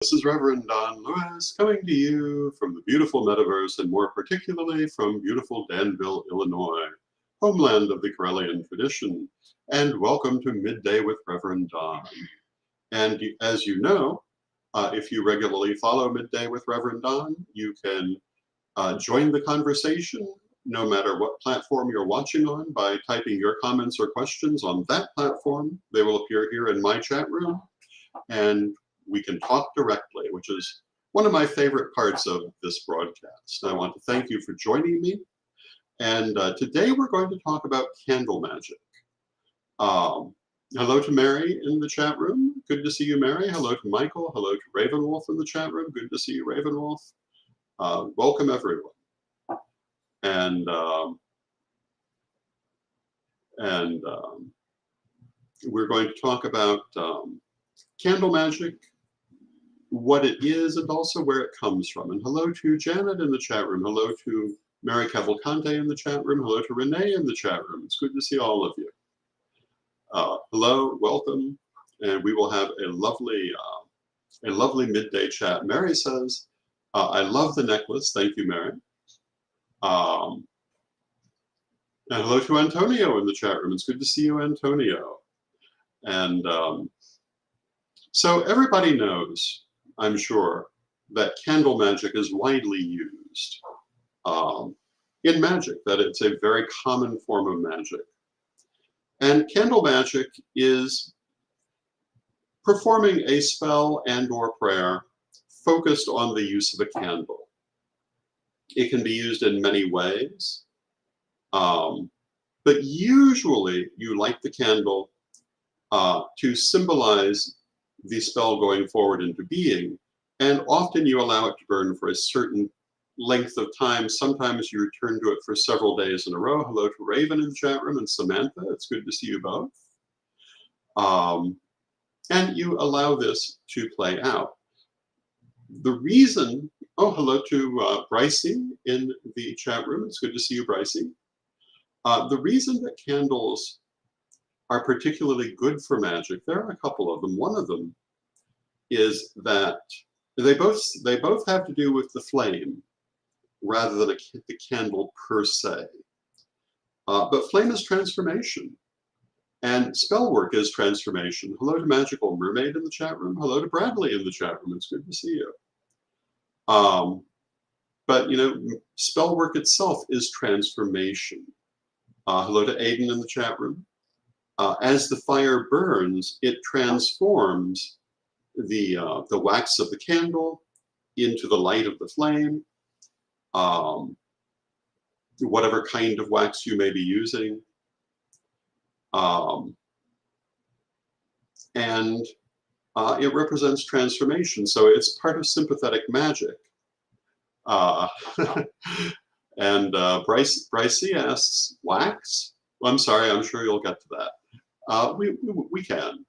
This is Reverend Don Lewis coming to you from the beautiful metaverse and more particularly from beautiful Danville, Illinois, homeland of the Corellian tradition. And welcome to Midday with Reverend Don. And as you know, if you regularly follow Midday with Reverend Don, you can join the conversation no matter what platform you're watching on by typing your comments or questions on that platform. They will appear here in my chat room, and we can talk directly, which is one of my favorite parts of this broadcast. I want to thank you for joining me. And today we're going to talk about candle magic. Hello to Mary in the chat room. Good to see you, Mary. Hello to Michael. Hello to Ravenwolf in the chat room. Good to see you, Ravenwolf. Welcome, everyone. And we're going to talk about candle magic, what it is, and also where it comes from. And hello to Janet in the chat room. Hello to Mary Cavalcante in the chat room. Hello to Renee in the chat room. It's good to see all of you. Hello, welcome, and we will have a lovely midday chat. Mary says, I love the necklace. Thank you, Mary. And hello to Antonio in the chat room. It's good to see you, Antonio. And so everybody knows, I'm sure, that candle magic is widely used in magic, that it's a very common form of magic. And candle magic is performing a spell and or prayer focused on the use of a candle. It can be used in many ways, but usually you light the candle to symbolize the spell going forward into being, and often you allow it to burn for a certain length of time. Sometimes you return to it for several days in a row. Hello to Raven in the chat room and Samantha. It's good to see you both. And you allow this to play out. The reason, oh, hello to Brycey in the chat room. It's good to see you, Brycey. The reason that candles are particularly good for magic, there are a couple of them. One of them is that they both have to do with the flame rather than the candle per se. But flame is transformation, and spell work is transformation. Hello to Magical Mermaid in the chat room. Hello to Bradley in the chat room. It's good to see you. But you know, spell work itself is transformation. Hello to Aiden in the chat room. As the fire burns, it transforms the wax of the candle into the light of the flame, whatever kind of wax you may be using. And it represents transformation. So it's part of sympathetic magic. And Brycey asks, wax? Well, I'm sorry, I'm sure you'll get to that. We can.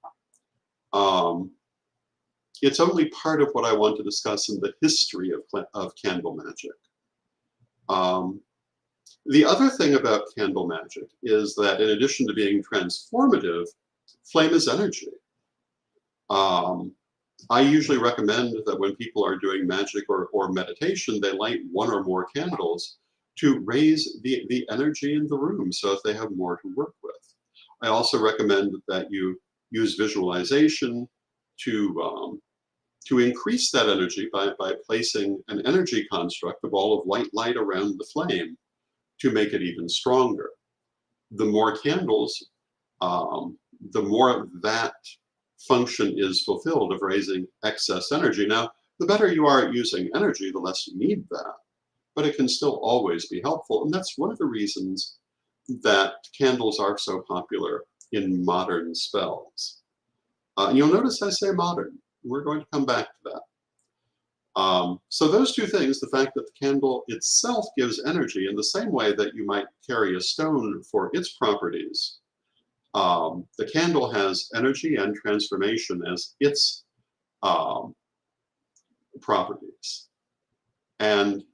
It's only part of what I want to discuss in the history of candle magic. The other thing about candle magic is that in addition to being transformative, flame is energy. I usually recommend that when people are doing magic or meditation, they light one or more candles to raise the energy in the room so that they have more to work with. I also recommend that you use visualization to increase that energy by placing an energy construct, a ball of white light around the flame to make it even stronger. The more candles, the more that function is fulfilled of raising excess energy. Now, the better you are at using energy, the less you need that, but it can still always be helpful. And that's one of the reasons that candles are so popular in modern spells. And you'll notice I say modern. We're going to come back to that. So those two things, the fact that the candle itself gives energy in the same way that you might carry a stone for its properties, the candle has energy and transformation as its properties. And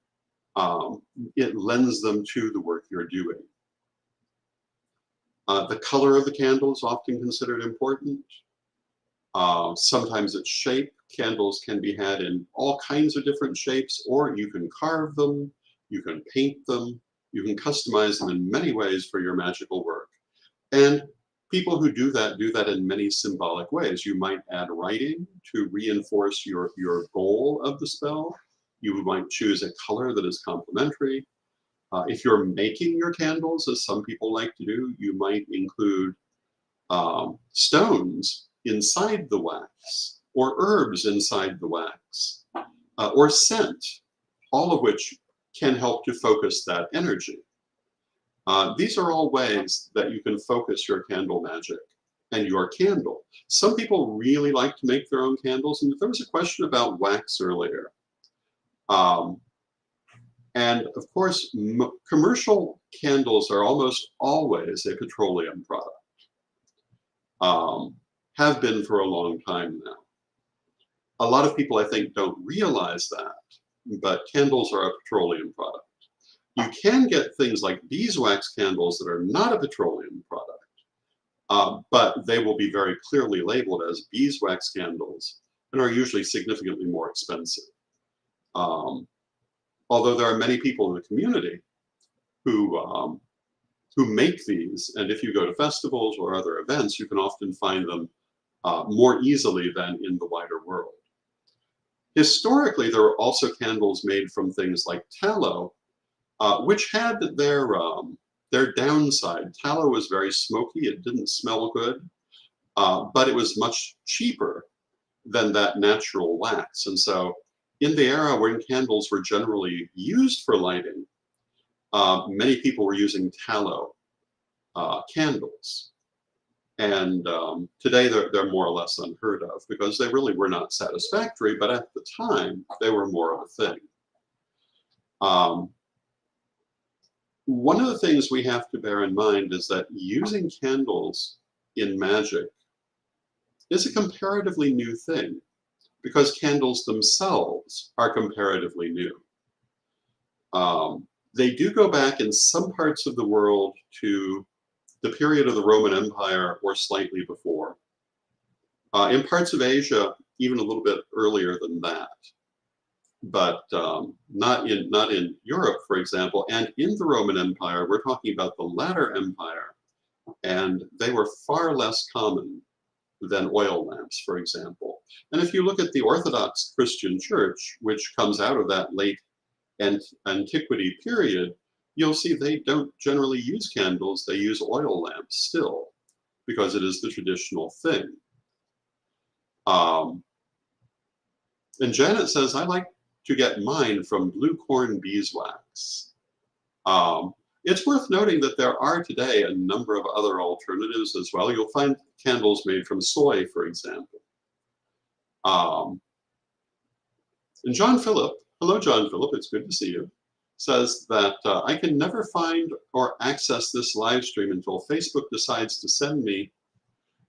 it lends them to the work you're doing. The color of the candle is often considered important. Sometimes its shape, Candles can be had in all kinds of different shapes, or you can carve them, you can paint them, you can customize them in many ways for your magical work. And people who do that in many symbolic ways. You might add writing to reinforce your goal of the spell. You might choose a color that is complementary. If you're making your candles, as some people like to do, you might include stones inside the wax, or herbs inside the wax, or scent, all of which can help to focus that energy. These are all ways that you can focus your candle magic and your candle. Some people really like to make their own candles, and there was a question about wax earlier. And of course, commercial candles are almost always a petroleum product. Have been for a long time now. A lot of people, I think, don't realize that, but candles are a petroleum product. You can get things like beeswax candles that are not a petroleum product, but they will be very clearly labeled as beeswax candles and are usually significantly more expensive. Although there are many people in the community who make these, and if you go to festivals or other events, you can often find them more easily than in the wider world. Historically, there were also candles made from things like tallow, which had their downside. Tallow was very smoky, it didn't smell good, but it was much cheaper than that natural wax. And so in the era when candles were generally used for lighting, many people were using tallow candles. And today they're more or less unheard of because they really were not satisfactory, but at the time they were more of a thing. One of the things we have to bear in mind is that using candles in magic is a comparatively new thing because candles themselves are comparatively new. They do go back in some parts of the world to the period of the Roman Empire or slightly before. In parts of Asia, even a little bit earlier than that. But not in Europe, for example, and in the Roman Empire, we're talking about the latter empire, and they were far less common than oil lamps, for example. And if you look at the Orthodox Christian Church, which comes out of that late antiquity period, you'll see they don't generally use candles, they use oil lamps still, because it is the traditional thing. And Janet says, I like to get mine from blue corn beeswax. It's worth noting that there are today a number of other alternatives as well. You'll find candles made from soy, for example. And John Phillip, hello John Phillip, it's good to see you, says that I can never find or access this live stream until Facebook decides to send me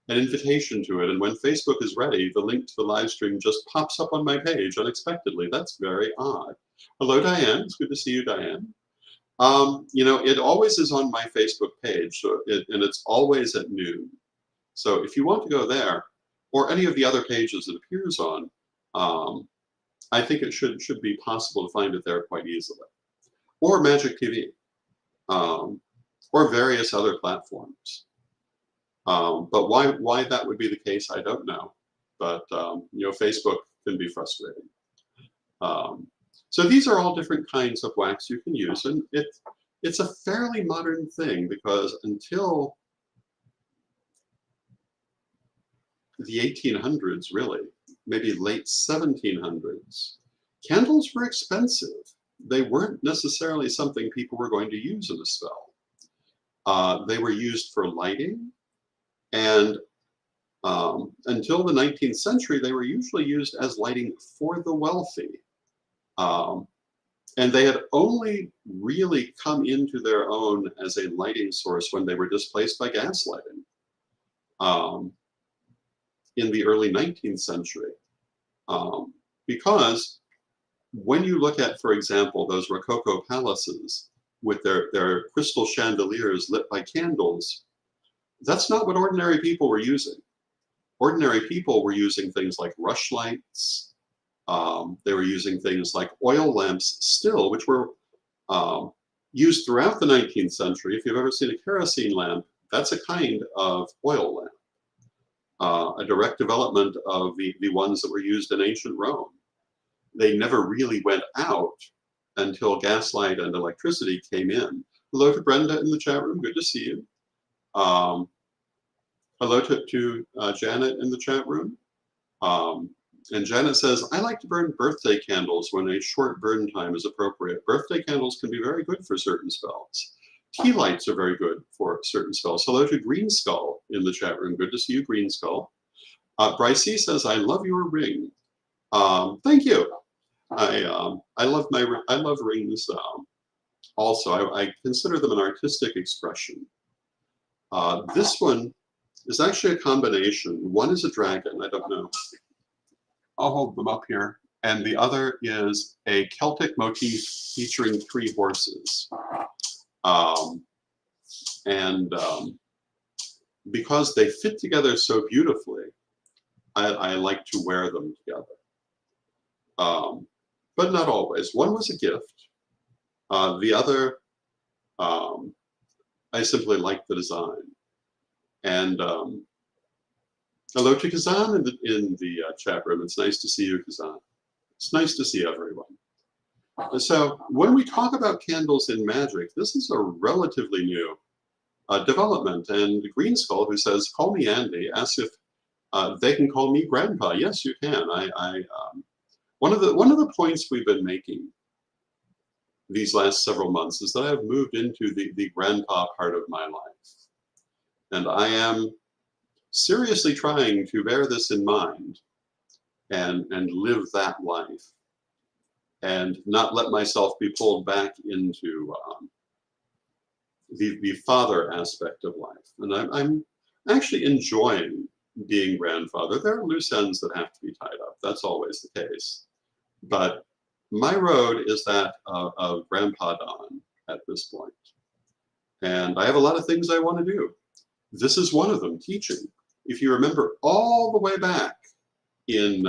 an invitation to it. And when Facebook is ready, the link to the live stream just pops up on my page unexpectedly. That's very odd. Hello, Diane. It's good to see you, Diane. You know, it always is on my Facebook page, and it's always at noon. So if you want to go there, or any of the other pages it appears on, I think it should be possible to find it there quite easily. Or Magic TV, or various other platforms. But why that would be the case, I don't know. But you know, Facebook can be frustrating. So these are all different kinds of wax you can use, and it's a fairly modern thing because until the 1800s, really, maybe late 1700s, candles were expensive. They weren't necessarily something people were going to use in a spell. They were used for lighting, and until the 19th century, they were usually used as lighting for the wealthy. And they had only really come into their own as a lighting source when they were displaced by gas lighting in the early 19th century. Because when you look at, for example, those Rococo palaces with their crystal chandeliers lit by candles, that's not what ordinary people were using. ordinary people were using things like rushlights. They were using things like oil lamps still, which were used throughout the 19th century. If you've ever seen a kerosene lamp, that's a kind of oil lamp, a direct development of the ones that were used in ancient Rome. They never really went out until gaslight and electricity came in. Hello to Brenda in the chat room. Good to see you. Hello to Janet in the chat room. And Janet says, I like to burn birthday candles when a short burn time is appropriate. Birthday candles can be very good for certain spells. Tea lights are very good for certain spells. Hello to Green Skull in the chat room. Good to see you, Green Skull. Bryce C says, I love your ring. Thank you. I love rings. Also, I consider them an artistic expression. This one is actually a combination. One is a dragon. I don't know. I'll hold them up here. And the other is a Celtic motif featuring 3 horses. Because they fit together so beautifully, I like to wear them together. But not always. One was a gift. The other, I simply like the design. And hello to Kazan in the chat room. It's nice to see you, Kazan. It's nice to see everyone. So when we talk about candles in magic, this is a relatively new development. And Green Skull, who says, call me Andy, asks if they can call me Grandpa. Yes, you can. One of the points we've been making these last several months is that I've moved into the grandpa part of my life. And I am seriously trying to bear this in mind and live that life and not let myself be pulled back into the father aspect of life. And I'm actually enjoying being grandfather. There are loose ends that have to be tied up. That's always the case. But my road is that of Grandpa Don at this point. And I have a lot of things I want to do. This is one of them, teaching. If you remember all the way back in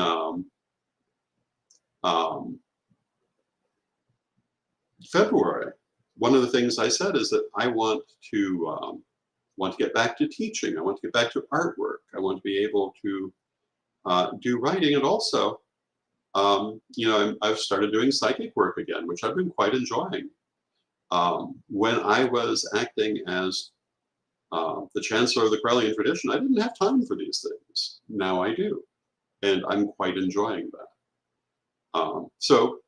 February, one of the things I said is that I want to get back to teaching. I want to get back to artwork. I want to be able to do writing. And also, I've started doing psychic work again, which I've been quite enjoying. When I was acting as the chancellor of the Corellian tradition, I didn't have time for these things. Now I do, and I'm quite enjoying that. So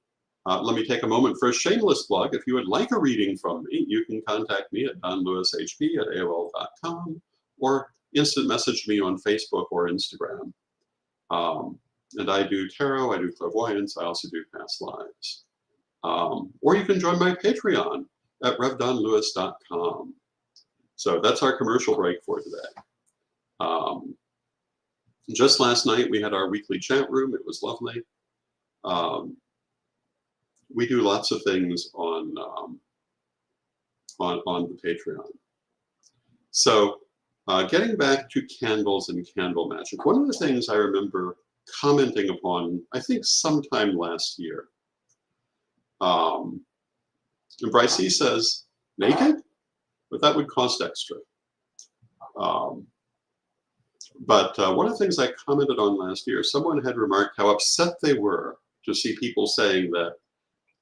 let me take a moment for a shameless plug. If you would like a reading from me, you can contact me at donlewishp@aol.com or instant message me on Facebook or Instagram. And I do tarot, I do clairvoyance, I also do past lives. Or you can join my Patreon at revdonlewis.com. So that's our commercial break for today. Just last night we had our weekly chat room. It was lovely. We do lots of things on the Patreon. So getting back to candles and candle magic, one of the things I remember commenting upon, I think sometime last year, and Bryce E says, naked? But that would cost extra. But one of the things I commented on last year, someone had remarked how upset they were to see people saying that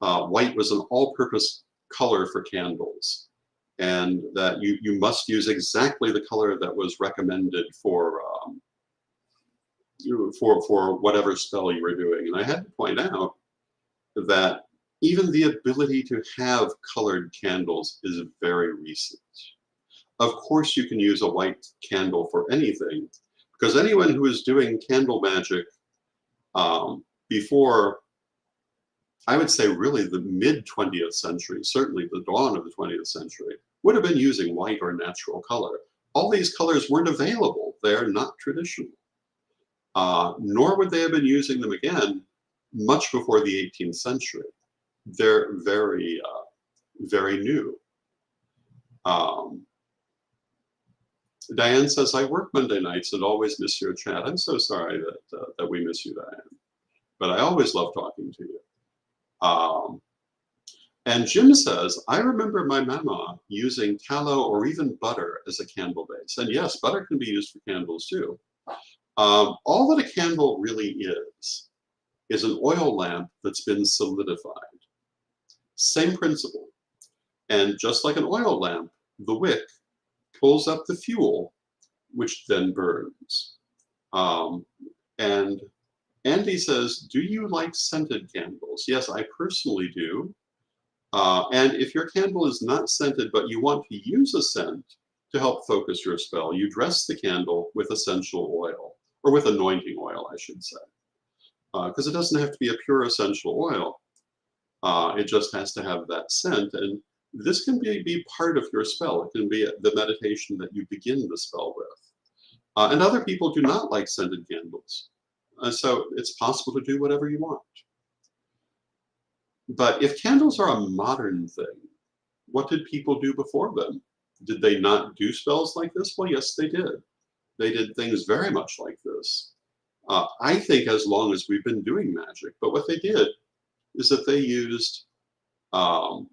white was an all-purpose color for candles, and that you must use exactly the color that was recommended for whatever spell you were doing. And I had to point out that even the ability to have colored candles is very recent. Of course, you can use a white candle for anything, because anyone who is doing candle magic before, I would say really the mid-20th century, certainly the dawn of the 20th century, would have been using white or natural color. All these colors weren't available. They're not traditional. Nor would they have been using them again much before the 18th century. They're very, very new. Diane says, I work Monday nights and always miss your chat. I'm so sorry that we miss you, Diane. But I always love talking to you. And Jim says, I remember my mama using tallow or even butter as a candle base. And yes, butter can be used for candles too. All that a candle really is an oil lamp that's been solidified. Same principle. And just like an oil lamp, the wick pulls up the fuel, which then burns. And Andy says, do you like scented candles? Yes, I personally do. And if your candle is not scented, but you want to use a scent to help focus your spell, you dress the candle with essential oil, or with anointing oil, I should say. Because it doesn't have to be a pure essential oil. It just has to have that scent. And this can be part of your spell. It can be the meditation that you begin the spell with. And other people do not like scented candles. So it's possible to do whatever you want. But if candles are a modern thing, what did people do before them? Did they not do spells like this? Well, yes, they did. They did things very much like this. I think as long as we've been doing magic, but what they did is that they used the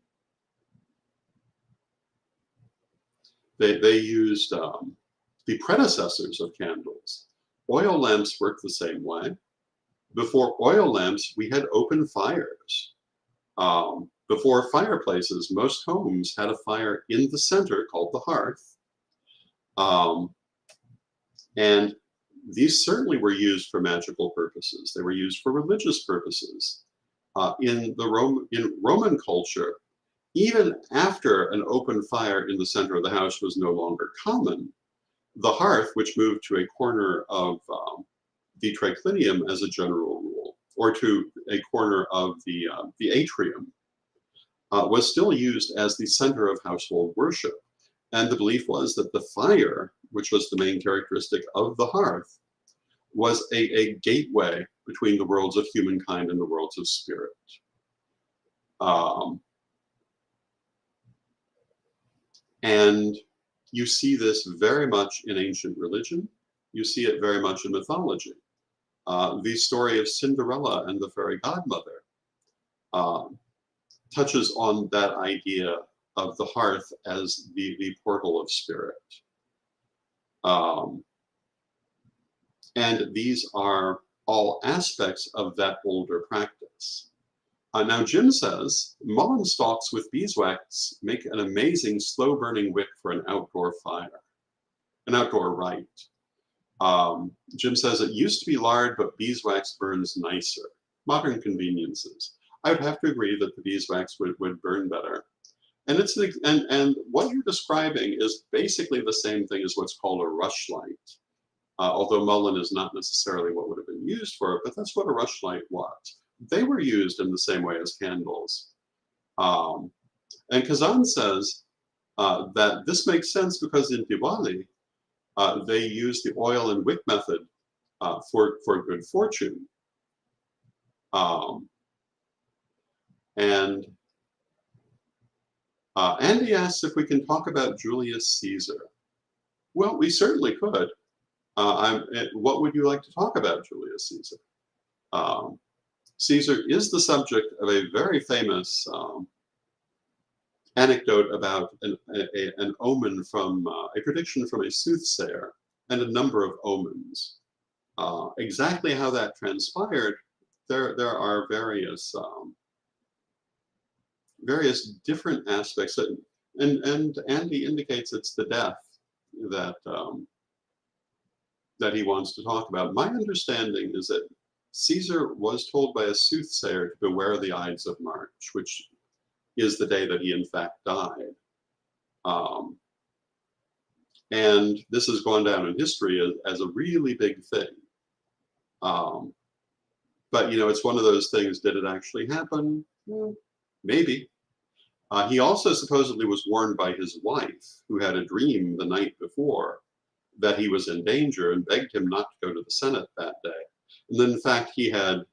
predecessors of candles. Oil lamps worked the same way. Before oil lamps, we had open fires. Before fireplaces, most homes had a fire in the center called the hearth. And these certainly were used for magical purposes. They were used for religious purposes. In Roman culture, even after an open fire in the center of the house was no longer common, the hearth, which moved to a corner of the triclinium as a general rule, or to a corner of the atrium, was still used as the center of household worship. And the belief was that the fire, which was the main characteristic of the hearth, was a gateway between the worlds of humankind and the worlds of spirit. And you see this very much in ancient religion. You see it very much in mythology. The story of Cinderella and the fairy godmother touches on that idea of the hearth as the portal of spirit. And these are all aspects of that older practice. Now Jim says, mullein stalks with beeswax make an amazing slow-burning wick for an outdoor fire, an outdoor rite. Jim says it used to be lard, but beeswax burns nicer. Modern conveniences. I would have to agree that the beeswax would burn better. And and what you're describing is basically the same thing as what's called a rushlight. Although mullein is not necessarily what would have been used for it, but that's what a rushlight was. They were used in the same way as candles. And Kazan says that this makes sense because in Diwali, they use the oil and wick method for good fortune. And Andy asks if we can talk about Julius Caesar. Well, we certainly could. What would you like to talk about, Julius Caesar? Caesar is the subject of a very famous anecdote about an omen from a prediction from a soothsayer and a number of omens. Exactly how that transpired, there are various different aspects, and Andy indicates it's the death that that he wants to talk about. My understanding is that Caesar was told by a soothsayer to beware the Ides of March, which is the day that he in fact died. And this has gone down in history as a really big thing. But you know, it's one of those things, did it actually happen? Well, maybe. He also supposedly was warned by his wife, who had a dream the night before, that he was in danger and begged him not to go to the Senate that day. And then in fact, he had,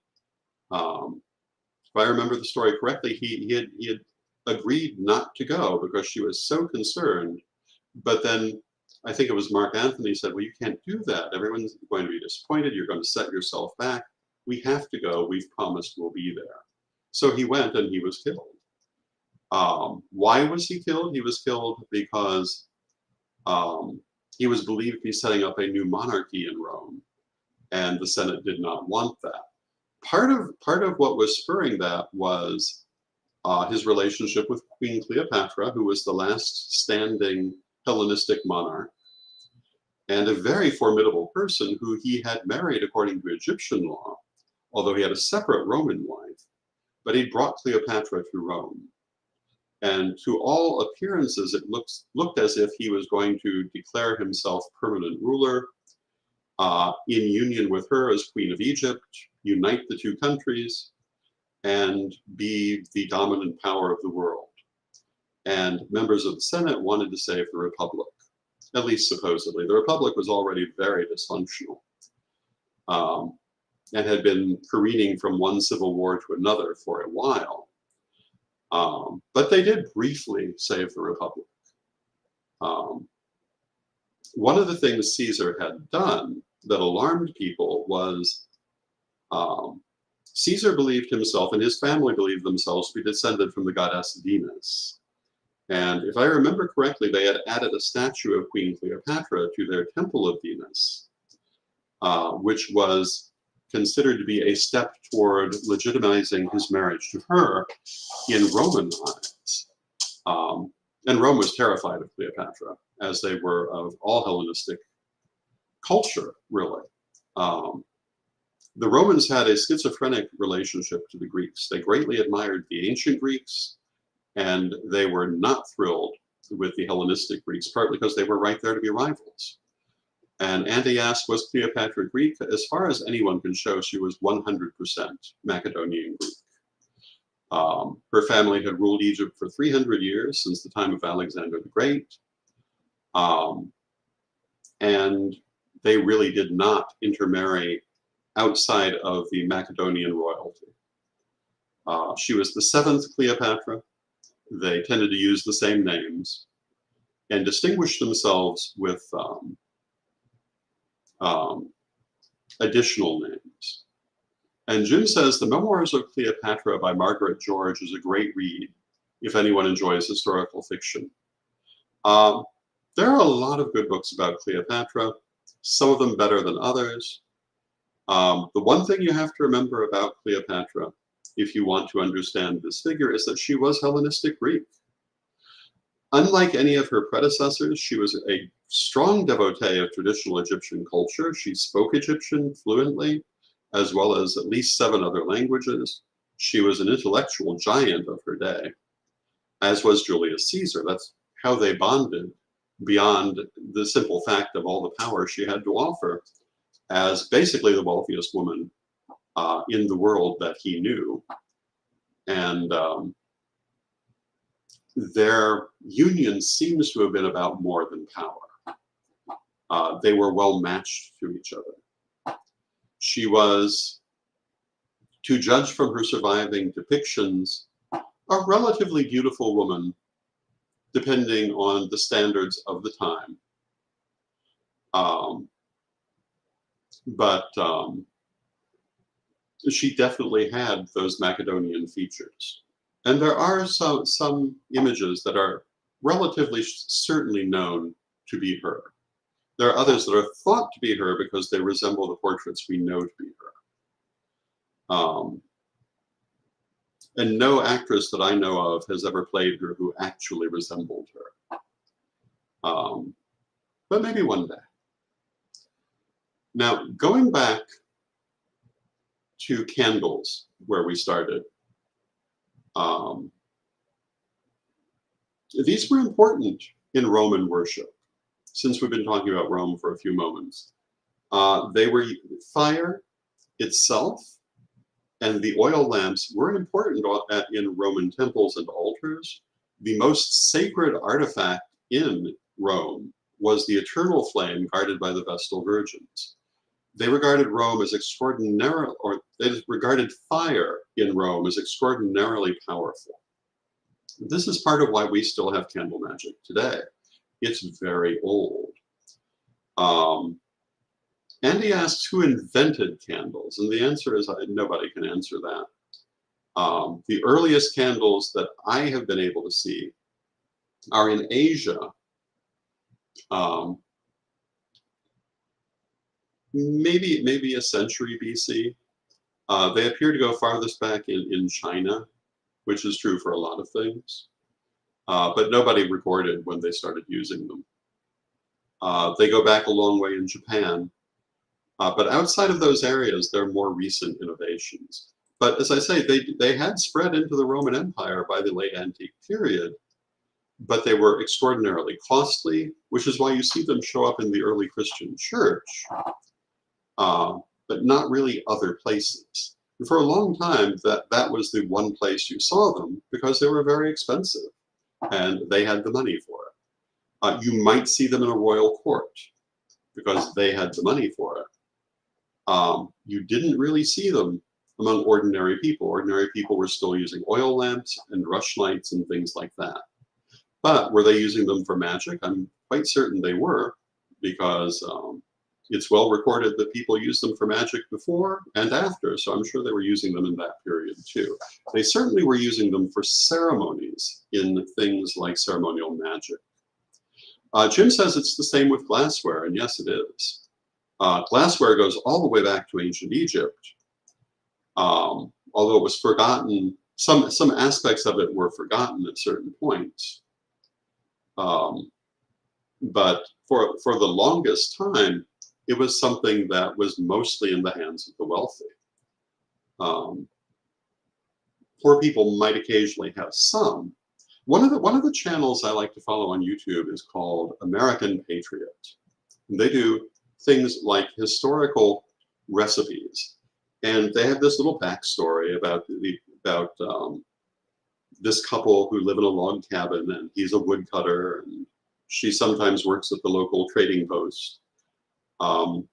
if I remember the story correctly, he had agreed not to go because she was so concerned. But then I think it was Mark Anthony said, well, you can't do that. Everyone's going to be disappointed. You're going to set yourself back. We have to go. We've promised we'll be there. So he went and he was killed. Why was he killed? He was killed because he was believed to be setting up a new monarchy in Rome, and the Senate did not want that. Part of what was spurring that was his relationship with Queen Cleopatra, who was the last standing Hellenistic monarch, and a very formidable person who he had married according to Egyptian law, although he had a separate Roman wife, but he brought Cleopatra to Rome. And to all appearances, it looked as if he was going to declare himself permanent ruler in union with her as Queen of Egypt, unite the two countries, and be the dominant power of the world. And members of the Senate wanted to save the Republic, at least supposedly. The Republic was already very dysfunctional and had been careening from one civil war to another for a while. But they did briefly save the Republic. One of the things Caesar had done that alarmed people was Caesar believed himself, and his family believed themselves to be descended from the goddess Venus. And if I remember correctly, they had added a statue of Queen Cleopatra to their temple of Venus, which was considered to be a step toward legitimizing his marriage to her in Roman eyes. And Rome was terrified of Cleopatra, as they were of all Hellenistic culture, really. The Romans had a schizophrenic relationship to the Greeks. They greatly admired the ancient Greeks, and they were not thrilled with the Hellenistic Greeks, partly because they were right there to be rivals. And Andy asked, was Cleopatra Greek? As far as anyone can show, she was 100% Macedonian Greek. Her family had ruled Egypt for 300 years, since the time of Alexander the Great. And they really did not intermarry outside of the Macedonian royalty. She was the seventh Cleopatra. They tended to use the same names and distinguished themselves with additional names. And Jim says the Memoirs of Cleopatra by Margaret George is a great read if anyone enjoys historical fiction. There are a lot of good books about Cleopatra, some of them better than others. The one thing you have to remember about Cleopatra, if you want to understand this figure, is that she was Hellenistic Greek. Unlike any of her predecessors, she was a strong devotee of traditional Egyptian culture. She spoke Egyptian fluently, as well as at least 7 other languages. She was an intellectual giant of her day, as was Julius Caesar. That's how they bonded, beyond the simple fact of all the power she had to offer, as basically the wealthiest woman in the world that he knew. And their union seems to have been about more than power. They were well matched to each other. She was, to judge from her surviving depictions, a relatively beautiful woman, depending on the standards of the time. But she definitely had those Macedonian features. And there are some images that are relatively certainly known to be her. There are others that are thought to be her because they resemble the portraits we know to be her. And no actress that I know of has ever played her who actually resembled her. But maybe one day. Now, going back to candles, where we started, these were important in Roman worship, since we've been talking about Rome for a few moments. They were fire itself, and the oil lamps were important in Roman temples and altars. The most sacred artifact in Rome was the eternal flame guarded by the Vestal Virgins. They regarded Rome as extraordinarily, or they regarded fire in Rome as extraordinarily powerful. This is part of why we still have candle magic today. It's very old. Um, Andy asks who invented candles, and the answer is nobody can answer that. The earliest candles that I have been able to see are in Asia, um, maybe a century BC. They appear to go farthest back in China, which is true for a lot of things. But nobody recorded when they started using them. They go back a long way in Japan. But outside of those areas, they're more recent innovations. But as I say, they had spread into the Roman Empire by the late antique period, but they were extraordinarily costly, which is why you see them show up in the early Christian church, but not really other places. And for a long time, that was the one place you saw them because they were very expensive and they had the money for it. You might see them in a royal court because they had the money for it. You didn't really see them among ordinary people. Ordinary people were still using oil lamps and rushlights and things like that. But were they using them for magic? I'm quite certain they were, because it's well recorded that people used them for magic before and after, so I'm sure they were using them in that period too. They certainly were using them for ceremonies in things like ceremonial magic. Jim says it's the same with glassware, and yes, it is. Glassware goes all the way back to ancient Egypt, although it was forgotten. Some aspects of it were forgotten at certain points. But for the longest time, it was something that was mostly in the hands of the wealthy. Poor people might occasionally have some. One of the channels I like to follow on YouTube is called American Patriot. And they do things like historical recipes, and they have this little backstory about this couple who live in a log cabin, and he's a woodcutter, and she sometimes works at the local trading post. And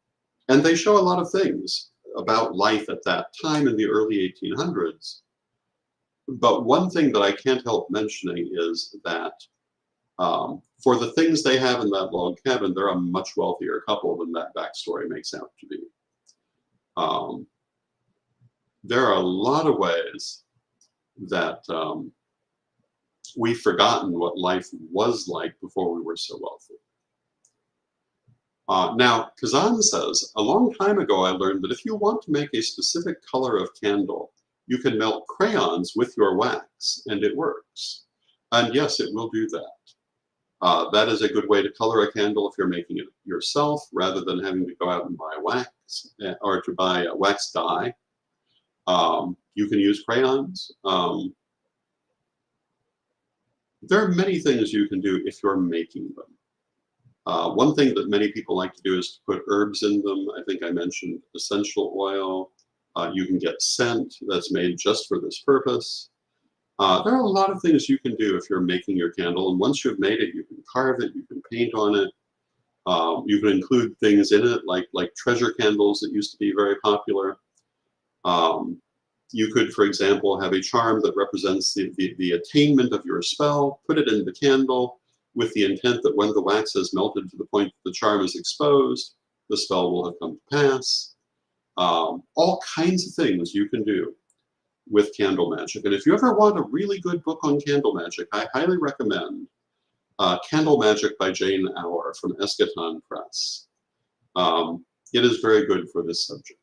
they show a lot of things about life at that time in the early 1800s. But one thing that I can't help mentioning is that for the things they have in that log cabin, they're a much wealthier couple than that backstory makes out to be. There are a lot of ways that we've forgotten what life was like before we were so wealthy. Now, Kazan says, a long time ago I learned that if you want to make a specific color of candle, you can melt crayons with your wax, and it works. And yes, it will do that. That is a good way to color a candle if you're making it yourself, rather than having to go out and buy wax or to buy a wax dye. You can use crayons. There are many things you can do if you're making them. One thing that many people like to do is to put herbs in them. I think I mentioned essential oil. You can get scent that's made just for this purpose. There are a lot of things you can do if you're making your candle, and once you've made it, you can carve it, you can paint on it. You can include things in it like treasure candles that used to be very popular. You could, for example, have a charm that represents the attainment of your spell, put it in the candle with the intent that when the wax has melted to the point that the charm is exposed, the spell will have come to pass. All kinds of things you can do with candle magic. And if you ever want a really good book on candle magic, I highly recommend Candle Magic by Jane Auer from Eschaton Press. It is very good for this subject.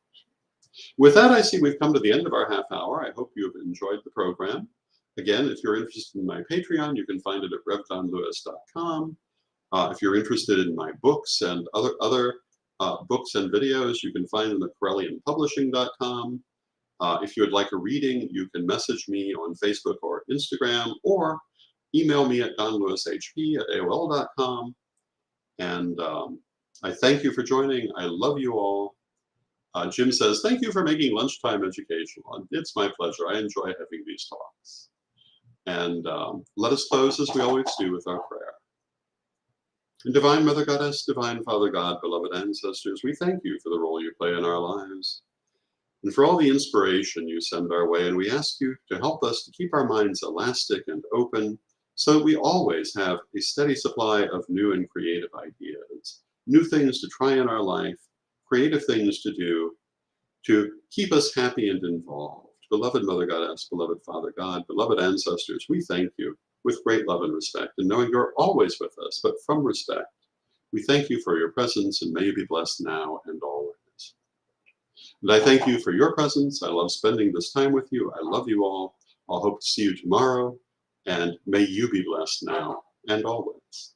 With that, I see we've come to the end of our half hour. I hope you've enjoyed the program. Again, if you're interested in my Patreon, you can find it at revdonlewis.com. If you're interested in my books and other books and videos, you can find them at corellianpublishing.com. If you would like a reading, you can message me on Facebook or Instagram, or email me at donlewishp@aol.com. And I thank you for joining. I love you all. Jim says, thank you for making lunchtime educational. It's my pleasure. I enjoy having these talks. And let us close, as we always do, with our prayer. And Divine Mother Goddess, Divine Father God, beloved ancestors, we thank you for the role you play in our lives and for all the inspiration you send our way. And we ask you to help us to keep our minds elastic and open so that we always have a steady supply of new and creative ideas. new things to try in our life, creative things to do, to keep us happy and involved. Beloved Mother Goddess, beloved Father God, beloved ancestors, we thank you with great love and respect, and knowing you're always with us, but from respect, we thank you for your presence, and may you be blessed now and always. And I thank you for your presence. I love spending this time with you. I love you all. I'll hope to see you tomorrow, and may you be blessed now and always.